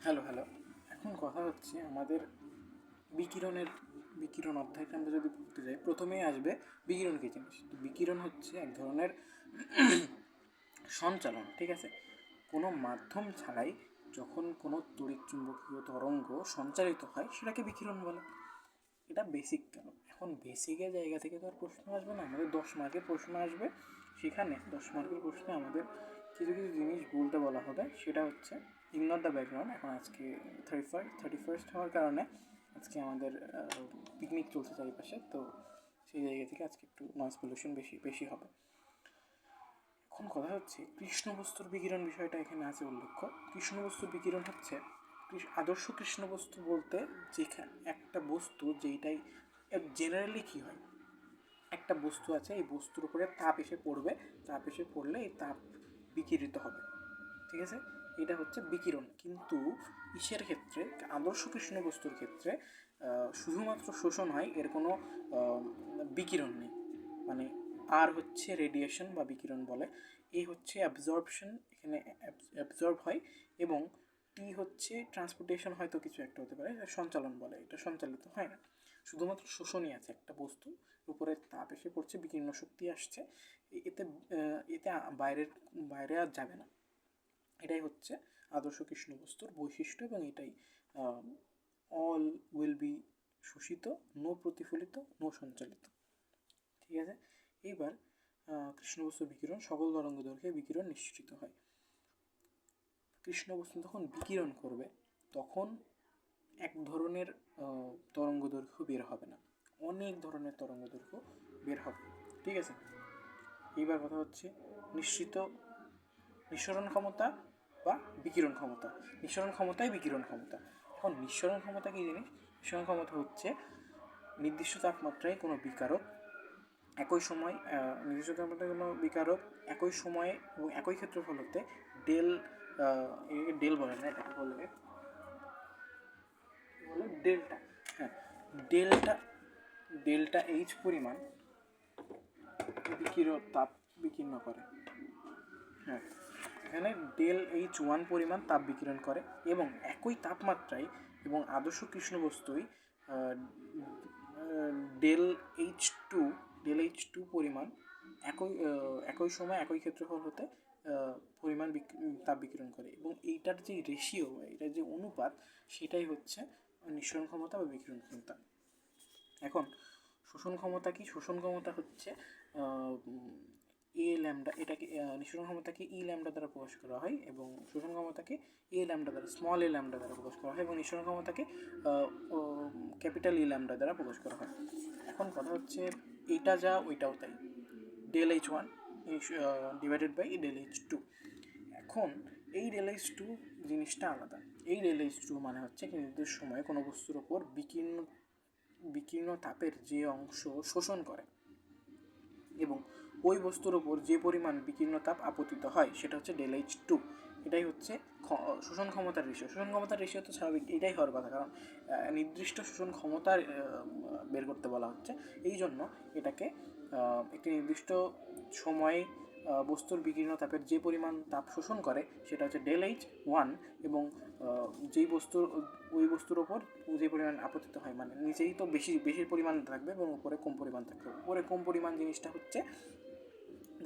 Hello hello এখন কথা হচ্ছে আমাদের বিকিরণ অধ্যায়টা আমরা যদি পড়তে যাই, প্রথমেই আসবে বিকিরণ কী জিনিস। তো বিকিরণ হচ্ছে এক ধরনের সঞ্চালন, ঠিক আছে। কোনো মাধ্যম ছাড়াই যখন কোনো তড়িৎচুম্বকীয় তরঙ্গ সঞ্চালিত হয় সেটাকে বিকিরণ বলে। এটা বেসিক গেল। এখন বেসিকের জায়গা থেকে তো আর প্রশ্ন আসবে না, আমাদের 10 মার্কের প্রশ্ন আসবে। সেখানে 10 মার্কের প্রশ্নে আমাদের কিছু কিছু জিনিস বলতে বলা হবে, সেটা হচ্ছে ইগনোর দ্য ব্যাকগ্রাউন্ড। এখন আজকে 31st হওয়ার কারণে আজকে আমাদের পিকনিক চলছে চারিপাশে, তো সেই জায়গা থেকে আজকে একটু নয়েজ পলিউশন বেশি বেশি হবে। এখন কথা হচ্ছে কৃষ্ণবস্তুর বিকিরণ বিষয়টা এখানে আছে উল্লেখ্য। কৃষ্ণবস্তুর বিকিরণ হচ্ছে আদর্শ কৃষ্ণবস্তু বলতে যেখানে একটা বস্তু যেইটাই জেনারেলি কী হয়, একটা বস্তু আছে, এই বস্তুর উপরে তাপ এসে পড়বে, তাপ এসে পড়লে এই তাপ বিকিরিত হবে, ঠিক আছে। এটা হচ্ছে বিকিরণ। কিন্তু ইসের ক্ষেত্রে, আদর্শ কৃষ্ণ বস্তুর ক্ষেত্রে শুধুমাত্র শোষণ হয়, এর কোনো বিকিরণ নেই। মানে আর হচ্ছে রেডিয়েশন বা বিকিরণ বলে, এই হচ্ছে অ্যাবজর্পশন, এখানে অ্যাবজর্ব হয়, এবং টি হচ্ছে ট্রান্সপোর্টেশন, হয়তো কিছু একটা হতে পারে, সঞ্চালন বলে, এটা সঞ্চালিত হয় না। শুধুমাত্র শোষণই আছে, একটা বস্তু উপরে তাপ এসে পড়ছে, বিকীর্ণ শক্তি আসছে, এতে এতে বাইরে আর যাবে না। এটাই হচ্ছে আদর্শ কৃষ্ণ বস্তুর বৈশিষ্ট্য, এবং এটাই অল উইল বি শোষিত, নো প্রতিফলিত, নো সঞ্চালিত, ঠিক আছে। এইবার কৃষ্ণবস্তুর বিকিরণ, সকল তরঙ্গ দৈর্ঘ্যে বিকিরণ নিশ্চিত হয়। কৃষ্ণবস্তু যখন বিকিরণ করবে তখন এক ধরনের তরঙ্গ দৈর্ঘ্য বের হবে না, অনেক ধরনের তরঙ্গ দৈর্ঘ্য বের হবে, ঠিক আছে। এইবার কথা হচ্ছে নিঃসরণ ক্ষমতা বা বিকিরণ ক্ষমতা। নিঃসরণ ক্ষমতাই বিকিরণ ক্ষমতা। এখন নিঃসরণ ক্ষমতা কী জিনিস? নিঃসরণ ক্ষমতা হচ্ছে নির্দিষ্ট তাপমাত্রায় কোনো বিকারক একই সময় নির্দিষ্ট তাপমাত্রায় কোনো বিকারক একই সময়ে এবং একই ক্ষেত্রফল হতে ডেল বলে না, এটাকে বলে ডেল্টা। হ্যাঁ, ডেল্টা ডেল্টা এইচ পরিমাণ তাপ বিকীর্ণ করে। হ্যাঁ, এখানে Δh1 পরিমাণ তাপ বিকিরণ করে, এবং একই তাপমাত্রায় এবং আদর্শ কৃষ্ণ বস্তুই Δh2 পরিমাণ একই সময় একই ক্ষেত্রফল হতে পরিমাণ তাপ বিকিরণ করে, এবং এইটার যে রেশিও, এটার যে অনুপাত, সেটাই হচ্ছে নিঃসরণ ক্ষমতা বা বিকিরণ ক্ষমতা। এখন শোষণ ক্ষমতা কি? শোষণ ক্ষমতা হচ্ছে এ ল্যামডা, এটাকে নিঃসরণ ক্ষমতাকে ই ল্যামডা দ্বারা প্রকাশ করা হয়, এবং শোষণ ক্ষমতাকে এ ল্যামডা দ্বারা, স্মল এ ল্যামডা দ্বারা প্রকাশ করা হয়, এবং নিঃসরণ ক্ষমতাকে ক্যাপিটাল ই ল্যামডা দ্বারা প্রকাশ করা হয়। এখন কথা হচ্ছে এইটা যা ওইটাও তাই, Δh1 ডিভাইডেড বাই Δh2। এখন এই Δh2 জিনিসটা আলাদা। এই Δh2 মানে হচ্ছে কি, নির্দিষ্ট সময়ে কোনো বস্তুর ওপর বিকীর্ণ তাপের যে অংশ শোষণ করে এবং ওই বস্তুর ওপর যে পরিমাণ বিকীর্ণ তাপ আপতিত হয়, সেটা হচ্ছে Δh2। এটাই হচ্ছে শোষণ ক্ষমতার রেশিও। শোষণ ক্ষমতার রেশিও তো স্বাভাবিক, এটাই হওয়ার কথা, কারণ নির্দিষ্ট শোষণ ক্ষমতার বের করতে বলা হচ্ছে। এই জন্য এটাকে একটি নির্দিষ্ট সময়ে বস্তুর বিকীর্ণ তাপের যে পরিমাণ তাপ শোষণ করে সেটা হচ্ছে Δh1, এবং ওই বস্তুর ওপর যে পরিমাণ আপতিত হয়, মানে নিচেই তো বেশি পরিমাণ থাকবে এবং উপরে কম পরিমাণ থাকবে। উপরে কম পরিমাণ জিনিসটা হচ্ছে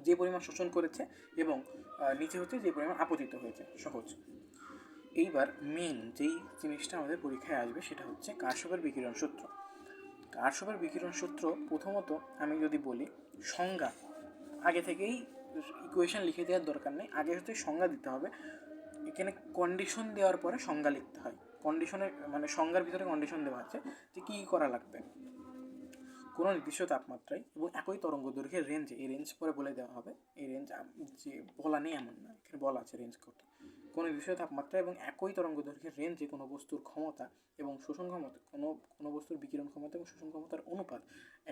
যে পরিমাণ শোষণ করেছে, এবং নিচে হচ্ছে যে পরিমাণ আপতিত হয়েছে, সহজ। এইবার মেন যেই জিনিসটা আমাদের পরীক্ষায় আসবে সেটা হচ্ছে কারশফের বিকিরণ সূত্র। কারশফের বিকিরণ সূত্র, প্রথমত আমি যদি বলি সংজ্ঞা, আগে থেকেই ইকুয়েশন লিখে দেওয়ার দরকার নেই, আগে হচ্ছে সংজ্ঞা দিতে হবে। এখানে কন্ডিশন দেওয়ার পরে সংজ্ঞা লিখতে হয়। কন্ডিশনের মানে সংজ্ঞার ভিতরে কন্ডিশন দেওয়া আছে যে কী করা লাগবে। কোনো নির্দিষ্ট তাপমাত্রায় এবং একই তরঙ্গ দৈর্ঘ্যের রেঞ্জে, এই রেঞ্জ পরে বলে দেওয়া হবে, এই রেঞ্জ যে বলা নেই এমন না, এখানে বলা আছে রেঞ্জ কত। কোনো নির্দিষ্ট তাপমাত্রা এবং একই তরঙ্গ দৈর্ঘ্যের রেঞ্জে কোনো বস্তুর ক্ষমতা এবং শোষণ ক্ষমতা, কোনো বস্তুর বিকিরণ ক্ষমতা এবং শোষণ ক্ষমতার অনুপাত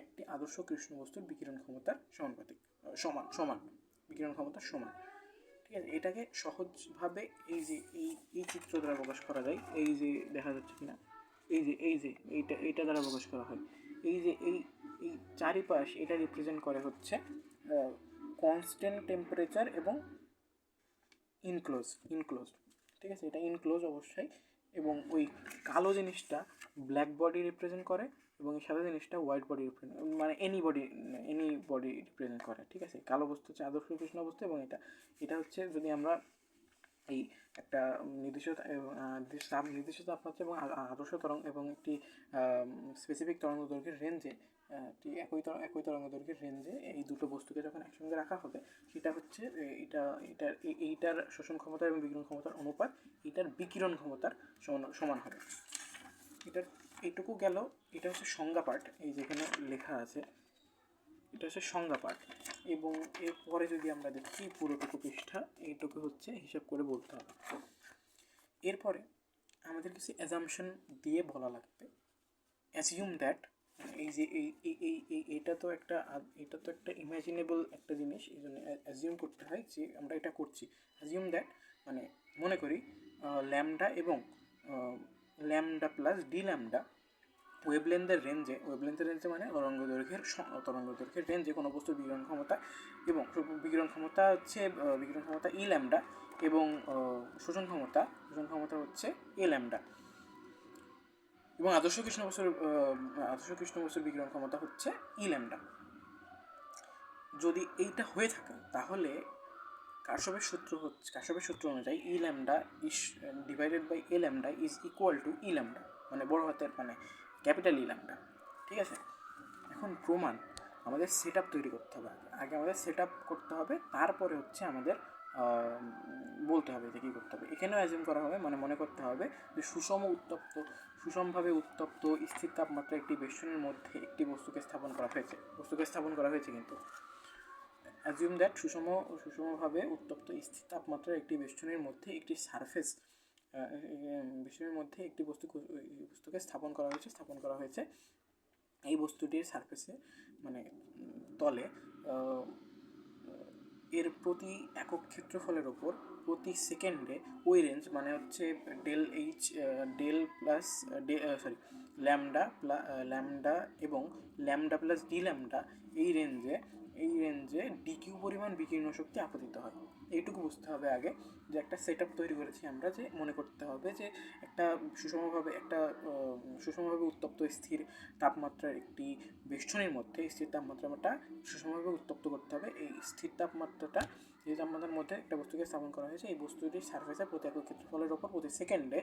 একটি আদর্শ কৃষ্ণ বস্তুর বিকিরণ ক্ষমতার সমানুপাতিক, সমান বিকিরণ ক্ষমতার সমান, ঠিক আছে। এটাকে সহজভাবে এই চিত্র দ্বারা প্রকাশ করা যায়। এই যে দেখা যাচ্ছে কিনা, এইটা দ্বারা প্রকাশ করা হয়। এই চারিপাশ, এটা রিপ্রেজেন্ট করে হচ্ছে কনস্ট্যান্ট টেম্পারেচার এবং ইনক্লোজ, ঠিক আছে। এটা ইনক্লোজ অবশ্যই, এবং ওই কালো জিনিসটা ব্ল্যাক বডি রিপ্রেজেন্ট করে এবং এই সাদা জিনিসটা হোয়াইট বডি রিপ্রেজেন্ট, মানে এনি বডি রিপ্রেজেন্ট করে। ঠিক আছে, কালো বস্তু হচ্ছে আদর্শ কৃষ্ণ বস্তু এবং এটা হচ্ছে যদি আমরা এই একটা নির্দিষ্ট তাপমাত্রা এবং আদর্শ তরঙ্গ এবং একটি স্পেসিফিক তরঙ্গ দৈর্ঘ্যের রেঞ্জে, একই তরঙ্গ দৈর্ঘ্যের রেঞ্জে এই দুটো বস্তুকে যখন একসঙ্গে রাখা হবে, সেটা হচ্ছে এইটার শোষণ ক্ষমতা এবং বিকিরণ ক্ষমতার অনুপাত এইটার বিকিরণ ক্ষমতার সমান হবে। এটার এইটুকু গেল, এটা হচ্ছে সংজ্ঞা পার্ট, এই যেখানে লেখা আছে এটা হচ্ছে সংজ্ঞা পার্ট। এবং এরপরে যদি আমরা দেখি পুরোটুকু পৃষ্ঠা, এইটুকু হচ্ছে হিসাব করে বলতে হবে। এরপরে আমাদের কিছু অ্যাজাম্পশন দিয়ে বলা লাগবে। অ্যাজিউম দ্যাট, এই যে এটা তো একটা ইমাজিনেবল একটা জিনিস, এই জন্য অ্যাজিউম করতে হয় যে আমরা এটা করছি। অ্যাজিউম দ্যাট মানে মনে করি ল্যামডা এবং ল্যামডা প্লাস ডি ল্যামডা ওয়েভলেন্থের রেঞ্জে মানে তরঙ্গ দৈর্ঘ্যের রেঞ্জে কোনো বস্তুর বিকিরণ ক্ষমতা এবং বিকিরণ ক্ষমতা ই ল্যামডা এবং শোষণ ক্ষমতা হচ্ছে এ ল্যামডা এবং আদর্শ কৃষ্ণ বস্তুর বিকিরণ ক্ষমতা হচ্ছে ই ল্যামডা। যদি এইটা হয়ে থাকে তাহলে কার্শফের সূত্র অনুযায়ী E lambda is divided by A lambda is equal to E lambda, মানে বড় হাতের মানে ক্যাপিটাল ই ল্যামডা। ঠিক আছে, এখন প্রমাণ আমাদের সেট আপ তৈরি করতে হবে। আগে আমাদের সেট আপ করতে হবে, তারপরে হচ্ছে আমাদের বলতে হবে যে কী করতে হবে। এখানেও অ্যাজিউম করা হবে, মানে মনে করতে হবে যে সুষমভাবে উত্তপ্ত স্থির তাপমাত্রা একটি বেষ্টনীর মধ্যে একটি বস্তুকে স্থাপন করা হয়েছে কিন্তু অ্যাজিউম দ্যাট সুষমভাবে উত্তপ্ত স্থির তাপমাত্রার একটি বেষ্টনীর মধ্যে একটি বস্তুকে স্থাপন করা হয়েছে। এই বস্তুটির সারফেসে মানে তলে এর প্রতি একক ক্ষেত্রফলের ওপর প্রতি সেকেন্ডে ওই রেঞ্জ, মানে হচ্ছে ল্যামডা এবং ল্যামডা প্লাস ডি ল্যামডা এই রেঞ্জে ডিকিউ পরিমাণ বিকিরণ শক্তি আপতিত হয়। এইটুকু বুঝতে হবে আগে, যে একটা সেট আপ তৈরি করেছি আমরা, যে মনে করতে হবে যে একটা সুষমভাবে উত্তপ্ত স্থির তাপমাত্রার একটি বেষ্টনীর মধ্যে তাপমাত্রাটা সুষমভাবে উত্তপ্ত করতে হবে। এই স্থির তাপমাত্রাটা যে তাপমাত্রার মধ্যে একটা বস্তুকে স্থাপন করা হয়েছে, এই বস্তুটির সারফেসে প্রতি একক ক্ষেত্রফলের ওপর প্রতি সেকেন্ডে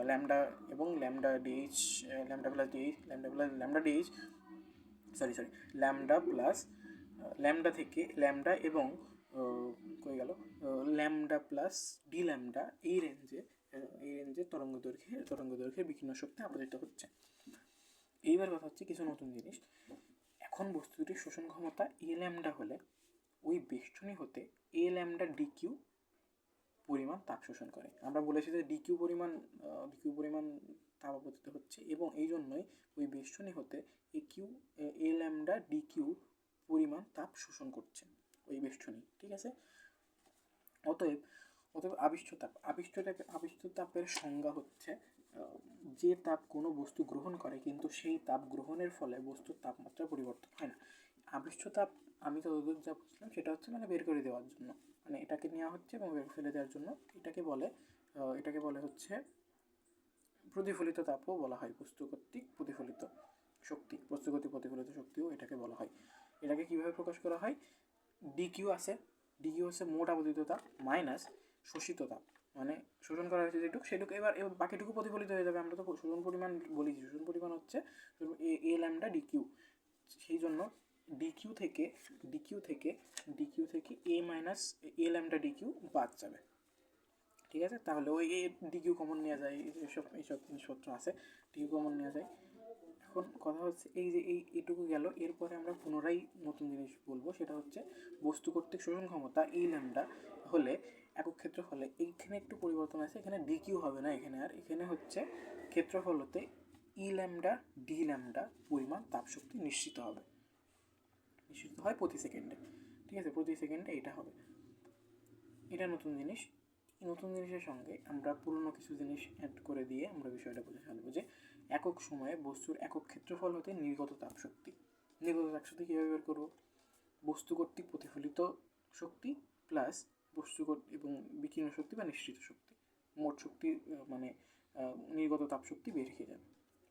ল্যামডা এবং ল্যামডা এবং ল্যামডা প্লাস ডি ল্যামডা এই রেঞ্জে তরঙ্গ দৈর্ঘ্যের বিকিরণ শক্তি আপতিত হচ্ছে। এইবার কথা হচ্ছে কিছু নতুন জিনিস। এখন বস্তুটির শোষণ ক্ষমতা এ ল্যামডা হলে ওই বেষ্টনী হতে এ ল্যামডা ডিকিউ পরিমাণ তাপ শোষণ করে। আমরা বলেছি যে ডিকিউ পরিমাণ তাপ আপতিত হচ্ছে এবং এই জন্যই ওই বেষ্টনী হতে এ ল্যামডা ডিকিউ পরিমাণ তাপ শোষণ করছে ওই বেষ্টনী। ঠিক আছে, অতএব আবিষ্ট তাপের সংজ্ঞা হচ্ছে যে তাপ কোনো বস্তু গ্রহণ করে কিন্তু সেই তাপ গ্রহণের ফলে বস্তুর তাপমাত্রা পরিবর্তন হয় না। আবিষ্ট তাপ আমি তো যা বুঝলাম সেটা হচ্ছে মানে বের করে দেওয়ার জন্য, মানে এটাকে নেওয়া হচ্ছে এবং ফেলে দেওয়ার জন্য। এটাকে বলে হচ্ছে প্রতিফলিত তাপও বলা হয়, বস্তু কর্তৃক প্রতিফলিত শক্তিও এটাকে বলা হয়। এটাকে কীভাবে প্রকাশ করা হয়? ডিকিউ হচ্ছে মোট আপতিত তাপ মাইনাস শোষিত তাপ, মানে শোষণ করা হয়েছে সেটুকু এবার বাকিটুকু প্রতিফলিত হয়ে যাবে। আমরা তো শোষণ পরিমাণ বলেছি, শোষণ পরিমাণ হচ্ছে এ ল্যামডা ডিকিউ। সেই জন্য ডিকিউ থেকে এ মাইনাস এ ল্যামডা ডিকিউ বাদ যাবে। ঠিক আছে, তাহলে ওই ডিকিউ কমন নেওয়া যায়, এইসব জিনিসপত্র আছে, ডিকিউ কমন নেওয়া যায়। এখন কথা হচ্ছে এইটুকু গেল। এরপরে আমরা পুনরায় নতুন জিনিস বলবো, সেটা হচ্ছে বস্তু কর্তৃক শোষণ ক্ষমতা ই ল্যামডা হলে একক ক্ষেত্রফলে এইখানে একটু পরিবর্তন আছে, এখানে ডিকিউ হবে না, এখানে হচ্ছে ক্ষেত্রফল হতে ই ল্যামডা ডি ল্যামডা পরিমাণ তাপশক্তি নিশ্চিত হয় প্রতি সেকেন্ডে। ঠিক আছে, প্রতি সেকেন্ডে এটা হবে। এটা নতুন জিনিস। নতুন জিনিসের সঙ্গে আমরা পুরনো কিছু জিনিস অ্যাড করে দিয়ে আমরা বিষয়টা বুঝে ফেলবো যে একক সময়ে বস্তুর একক ক্ষেত্রফল হতে নির্গত তাপশক্তি কীভাবে বের করবো? বস্তু কর্তৃক প্রতিফলিত শক্তি প্লাস এবং বিকিরণ শক্তি বা নিঃসৃত শক্তি, মোট শক্তি মানে নির্গত তাপশক্তি বের হয়ে যাবে।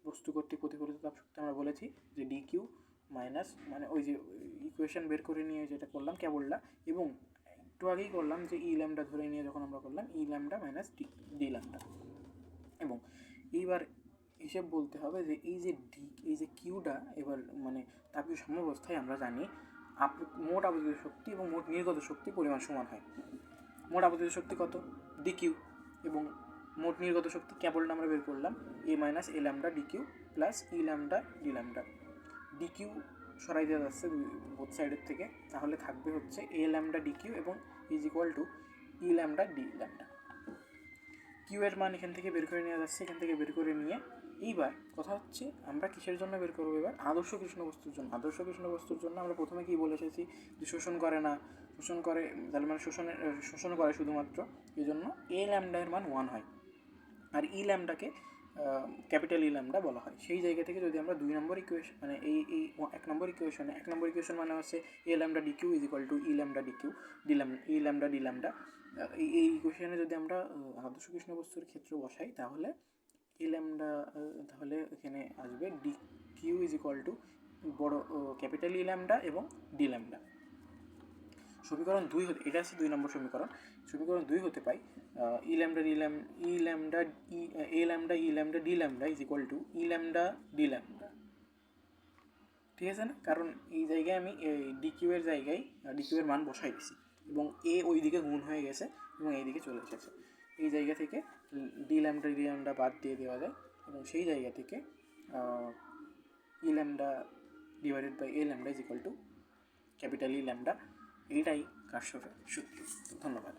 বস্তু কর্তৃক প্রতিফলিত তাপশক্তি আমরা বলেছি যে ডি কিউ মাইনাস মানে ওই যে ইকুয়েশন বের করে নিয়ে যেটা করলাম কেবলটা, এবং একটু আগেই করলাম যে ই ল্যামডা ধরে নিয়ে যখন আমরা করলাম ই ল্যামডা মাইনাস ডি ল্যামডা। এবং এইবার হিসেব বলতে হবে যে এই যে কিউটা এবার মানে তাপীয় সাম্যাবস্থায় আমরা জানি মোট আপতিত শক্তি এবং মোট নির্গত শক্তি পরিমাণ সমান হয়। মোট আপতিত শক্তি কত? ডি কিউ, এবং মোট নির্গত শক্তি কেবলটা আমরা বের করলাম A minus A lambda D Q plus E lambda D lambda. D Q সরাই দেওয়া যাচ্ছে বোথ সাইডের থেকে, তাহলে থাকবে হচ্ছে এ ল্যামডা ডি কিউ এবং is equal to E lambda D lambda. Q এর মান এখান থেকে বের করে নেওয়া যাচ্ছে, এখান থেকে বের করে নিয়ে এইবার কথা হচ্ছে আমরা কিসের জন্য বের করবো এবার? আদর্শ কৃষ্ণ বস্তুর জন্য। আদর্শ কৃষ্ণ বস্তুর জন্য আমরা প্রথমে কি বলে এসেছি যে শোষণ করে না, শোষণ করে, তাহলে মানে শোষণ করে শুধুমাত্র, এই জন্য এ ল্যামডা এর মান 1 হয়, আর ই ল্যামডাকে ক্যাপিটাল ই ল্যামডা বলা হয়। সেই জায়গা থেকে যদি আমরা 2 নম্বর ইকুয়েশন মানে এই 1 নম্বর ইকুয়েশন মানে হচ্ছে A lambda D Q is equal to E lambda D Q E lambda D lambda, এই ইকুয়েশনে যদি আমরা আদর্শ কৃষ্ণ বস্তুর ক্ষেত্রে বসাই তাহলে ই ল্যামডা, তাহলে এখানে আসবে D Q is equal to বড় ক্যাপিটাল ই ল্যামডা এবং ডি ল্যামডা। সমীকরণ 2 হতে, এটা আছে 2 নম্বর সমীকরণ। সমীকরণ 2 হতে পাই E lambda D lambda A lambda E lambda D lambda is equal to E lambda D lambda. ঠিক আছে না? কারণ এই জায়গায় আমি ডি কিউ এর জায়গায় ডি কিউ এর মান বসাই দিছি এবং এ ওই দিকে গুণ হয়ে গেছে এবং এই দিকে চলে এসেছে। এই জায়গা থেকে ডি ল্যামডা বাদ দিয়ে দেওয়া যায় এবং সেই জায়গা থেকে E lambda divided by A lambda is equal to capital E lambda. এইটাই কারশফের সূত্র। ধন্যবাদ।